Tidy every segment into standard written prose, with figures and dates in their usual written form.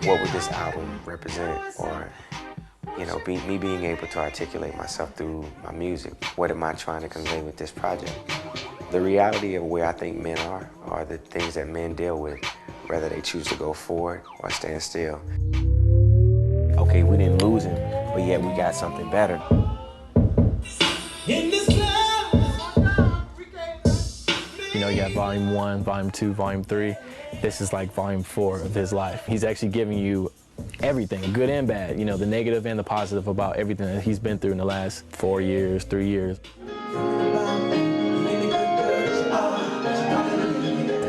what would this album represent, or me being able to articulate myself through my music. What am I trying to convey with this project? The reality of where I think men are the things that men deal with, whether they choose to go forward or stand still. Okay, we didn't lose him, but yet we got something better. You got volume 1, volume 2, volume 3. This is like volume 4 of his life. He's actually giving you everything, good and bad, the negative and the positive about everything that he's been through in the last 4 years, 3 years.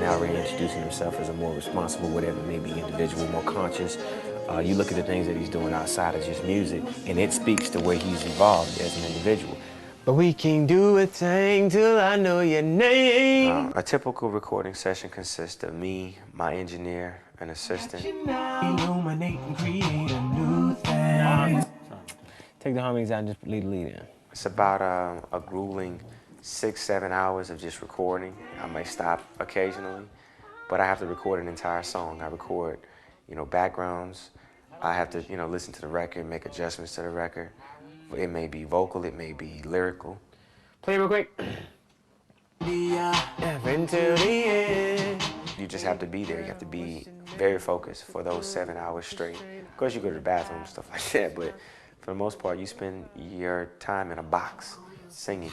Now reintroducing himself as a more responsible, whatever it may be, individual, more conscious. You look at the things that he's doing outside of just music, and it speaks to where he's evolved as an individual. But we can do a thing till I know your name. A typical recording session consists of me, my engineer, an assistant. Illuminate and create a new thing. Take the harmonies out and just lead the lead in. It's about a grueling 6-7 hours of just recording. I may stop occasionally, but I have to record an entire song. I record, backgrounds. I have to, listen to the record, make adjustments to the record. It may be vocal, it may be lyrical. Play it real quick. Until the end. You just have to be there. You have to be very focused for those 7 hours straight. Of course, you go to the bathroom and stuff like that, but for the most part, you spend your time in a box singing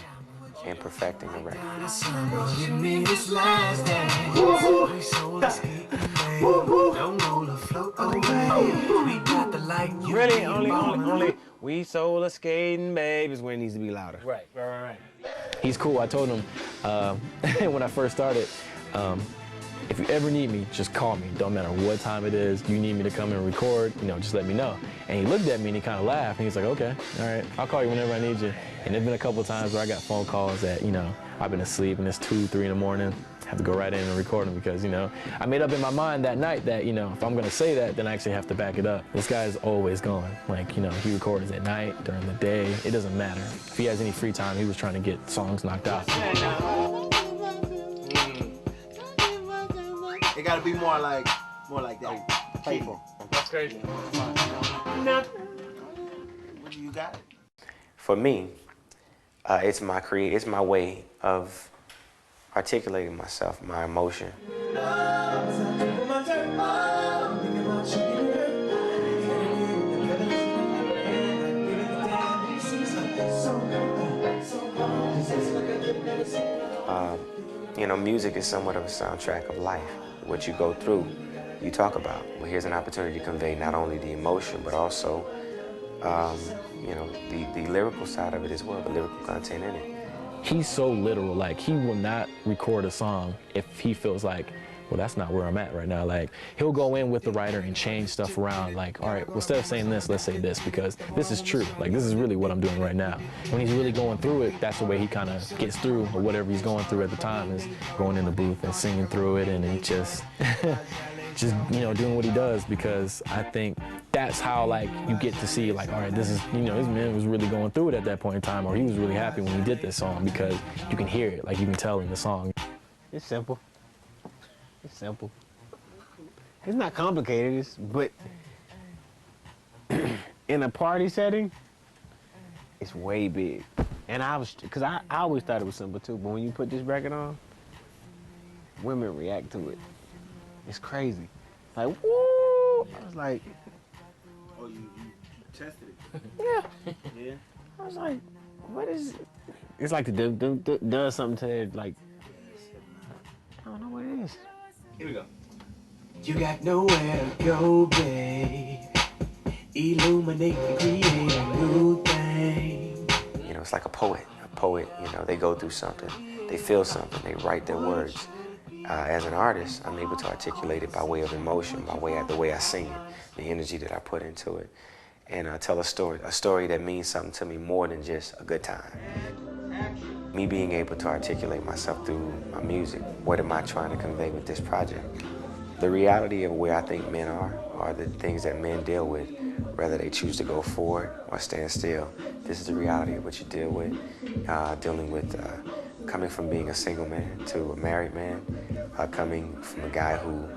and perfecting the record. Really, only we solar skating, babe, is where it needs to be louder. Right. He's cool. I told him when I first started, if you ever need me, just call me. Don't matter what time it is. You need me to come and record, just let me know. And he looked at me and he kind of laughed. And he's like, okay, all right, I'll call you whenever I need you. And there's been a couple of times where I got phone calls that, I've been asleep and it's 2, 3 in the morning. I have to go right in and record them because, I made up in my mind that night that, if I'm gonna say that, then I actually have to back it up. This guy's always going. Like, he records at night, during the day. It doesn't matter. If he has any free time, he was trying to get songs knocked out. It gotta be more like that. Playful. That's crazy. You got it. For me, it's my way of articulating myself, my emotion. Music is somewhat of a soundtrack of life. What you go through, you talk about. Well, here's an opportunity to convey not only the emotion, but also, the lyrical side of it as well, the lyrical content in it. He's so literal, like he will not record a song if he feels like, well, that's not where I'm at right now. Like, he'll go in with the writer and change stuff around. Like, all right, well, instead of saying this, let's say this, because this is true. Like, this is really what I'm doing right now. When he's really going through it, that's the way he kind of gets through, or whatever he's going through at the time is going in the booth and singing through it, and he just, doing what he does, because I think that's how, like, you get to see, like, all right, this is, this man was really going through it at that point in time, or he was really happy when he did this song, because you can hear it, like, you can tell in the song. It's simple. It's simple. It's not complicated, but in a party setting, it's way big. And because I always thought it was simple too, but when you put this record on, women react to it. It's crazy. Like, woo! I was like, Oh, you tested it? yeah. Yeah. I was like, what is it? It's like the does something to it, like, I don't know what it is. Here we go. You got nowhere to go, babe. Illuminate and create a new thing. It's like a poet. A poet, they go through something, they feel something, they write their words. As an artist, I'm able to articulate it by way of emotion, by way of the way I sing it, the energy that I put into it, and tell a story that means something to me more than just a good time. Me being able to articulate myself through my music. What am I trying to convey with this project? The reality of where I think men are the things that men deal with, whether they choose to go forward or stand still. This is the reality of what you deal with, dealing with coming from being a single man to a married man, coming from a guy who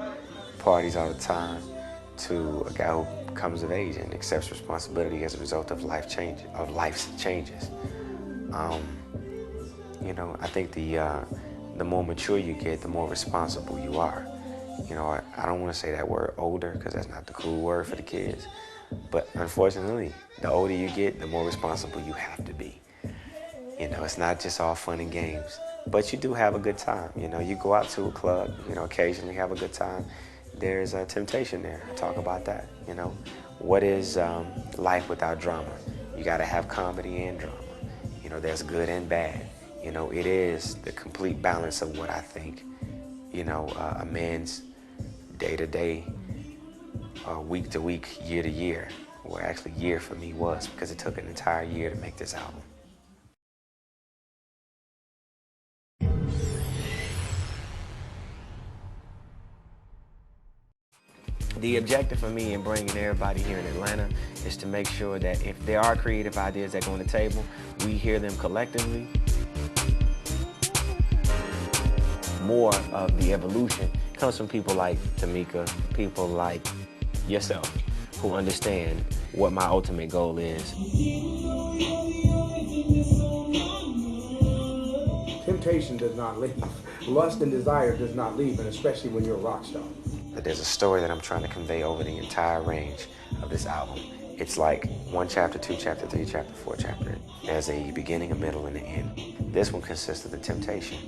parties all the time, to a guy who comes of age and accepts responsibility as a result of life's changes. You know, I think the more mature you get, the more responsible you are. You know, I don't want to say that word older because that's not the cool word for the kids. But unfortunately, the older you get, the more responsible you have to be. You know, it's not just all fun and games, but you do have a good time. You know, you go out to a club, you know, occasionally have a good time. There's a temptation there. I talk about that. You know, what is life without drama? You got to have comedy and drama. You know, there's good and bad. You know, it is the complete balance of what I think, you know, a man's day to day, week to week, year to year, or actually year for me was, because it took an entire year to make this album. The objective for me in bringing everybody here in Atlanta is to make sure that if there are creative ideas that go on the table, we hear them collectively. More of the evolution comes from people like Tamika, people like yourself, who understand what my ultimate goal is. Temptation does not leave. Lust and desire does not leave, and especially when you're a rock star. But there's a story that I'm trying to convey over the entire range of this album. It's like 1 chapter, 2 chapter, 3 chapter, 4 chapter. There's a beginning, a middle, and an end. This one consists of the temptation,